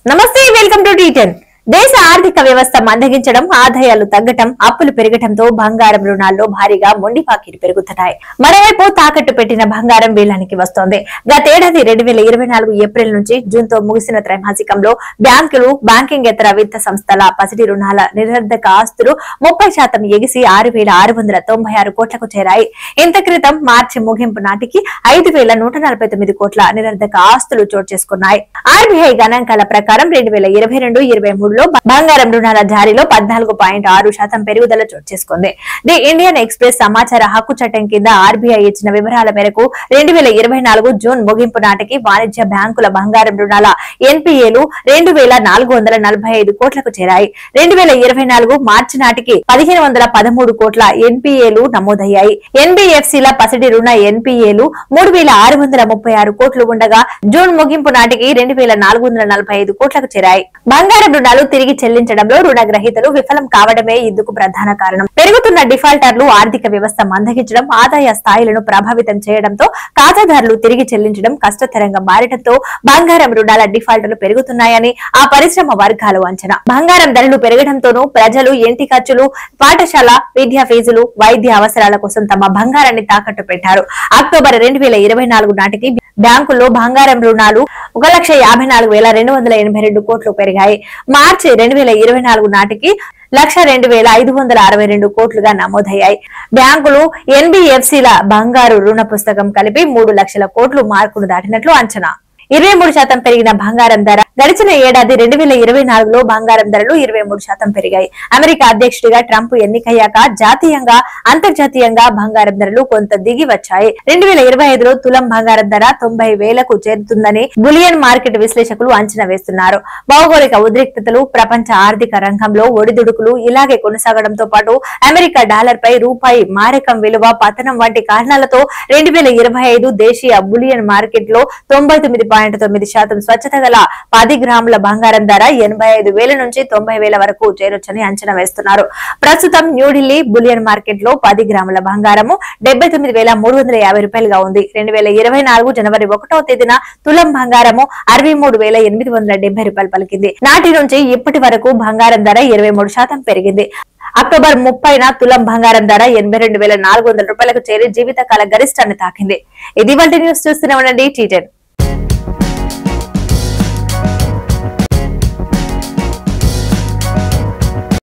నమస్తే, welcome to టీ10. దేశ ఆర్థిక వ్యవస్థ మందగించడం, ఆదాయాలు తగ్గటం, అప్పులు పెరగటంతో బంగారం రుణాల్లో భారీగా మొండి పాకీలు పెరుగుతున్నాయి. మరోవైపు తాకట్టు పెట్టిన బంగారం వేలానికి వస్తోంది. గతేడాది 2024 ఏప్రిల్ నుంచి జూన్ తో ముగిసిన త్రైమాసికంలో బ్యాంకులు, బ్యాంకింగేతర విత్త సంస్థల పసిడి రుణాల నిరర్ధక ఆస్తులు 30% ఎగిసి 6,696 కోట్లకు చేరాయి. ఇంత క్రితం మార్చి ముగింపు నాటికి 5,149 కోట్ల నిరర్ధక ఆస్తులు చోటు చేసుకున్నాయి. ఆర్బీఐ గణాంకాల ప్రకారం 2022-23 బంగారం రుణాల జారీలో 14.6% పెరుగుదల చోటు చేసుకుంది. ది ఇండియన్ ఎక్స్ప్రెస్ సమాచార హక్కు చట్టం కింద ఆర్బీఐ ఇచ్చిన వివరాల మేరకు 2024 జూన్ ముగింపు నాటికి వాణిజ్య బ్యాంకుల బంగారం రుణాల ఎన్పీఏలు 2,445 కోట్లకు చేరాయి. 2024 మార్చి నాటికి 1,513 కోట్ల ఎన్పీఏలు నమోదయ్యాయి. ఎన్బీఎఫ్సీల పసిడి రుణ ఎన్పీఏలు 3,636 కోట్లు ఉండగా జూన్ ముగింపు నాటికి 2,445 కోట్లకు చేరాయి. బంగారం రుణాలు తిరిగి చెల్లించడంలో రుణగ్రహీతలు విఫలం కావడమే ఇందుకు ప్రధాన కారణం. పెరుగుతున్న డిఫాల్టర్లు ఆర్థిక వ్యవస్థ మందగించడం, ఆదాయ స్థాయిలను ప్రభావితం చేయడంతో ఖాతాదారులు తిరిగి చెల్లించడం కష్టతరంగా మారడంతో బంగారం రుణాల డిఫాల్టర్లు పెరుగుతున్నాయని ఆ పరిశ్రమ వర్గాలు అంచనా. బంగారం ధరలు పెరగడంతోనూ ప్రజలు ఇంటి ఖర్చులు, పాఠశాల విద్యా ఫీజులు, వైద్య అవసరాల కోసం తమ బంగారాన్ని తాకట్టు పెట్టారు. అక్టోబర్ 2024 నాటికి బ్యాంకుల్లో బంగారం రుణాలు 1,54,282 కోట్లు పెరిగాయి. మార్చి 2024 నాటికి 1,02,562 కోట్లుగా నమోదయ్యాయి. బ్యాంకులు, ఎన్బీఎఫ్సీల బంగారు రుణ పుస్తకం కలిపి 3 లక్షల కోట్లు మార్కును దాటినట్లు అంచనా. 23% పెరిగిన బంగారం ధర. గడిచిన ఏడాది 2024లో బంగారం ధరలు 23% పెరిగాయి. అమెరికా అధ్యక్షుడిగా ట్రంప్ ఎన్నికయ్యాక జాతీయంగా, అంతర్జాతీయంగా బంగారం ధరలు కొంత దిగి వచ్చాయి. 2025లో తులం బంగారం ధర 90,000కు చేరుతుందని బులియన్ మార్కెట్ విశ్లేషకులు అంచనా వేస్తున్నారు. భౌగోళిక ఉద్రిక్తతలు, ప్రపంచ ఆర్థిక రంగంలో ఒడిదుడుకులు ఇలాగే కొనసాగడంతో పాటు అమెరికా డాలర్ పై రూపాయి మారకం విలువ పతనం వంటి కారణాలతో 2025 దేశీయ బులియన్ మార్కెట్ లో 99.9% స్వచ్ఛత గల 10 గ్రాముల బంగారం ధర 85,000 నుంచి 90,000 వరకు చేరొచ్చని అంచనా వేస్తున్నారు. ప్రస్తుతం న్యూఢిల్లీ బులియన్ మార్కెట్ లో 10 గ్రాముల బంగారము 79,350 రూపాయలుగా ఉంది. 2024 జనవరి 1వ తేదీన తులం బంగారము 63,870 రూపాయలు పలికింది. నాటి నుంచి ఇప్పటి వరకు బంగారం ధర 23% పెరిగింది. అక్టోబర్ 30న తులం బంగారం ధర 82,400 రూపాయలకు చేరి జీవితకాల గరిష్టాన్ని తాకింది. ఇది వాటి న్యూస్. చూస్తూనే ఉండండి టీ10.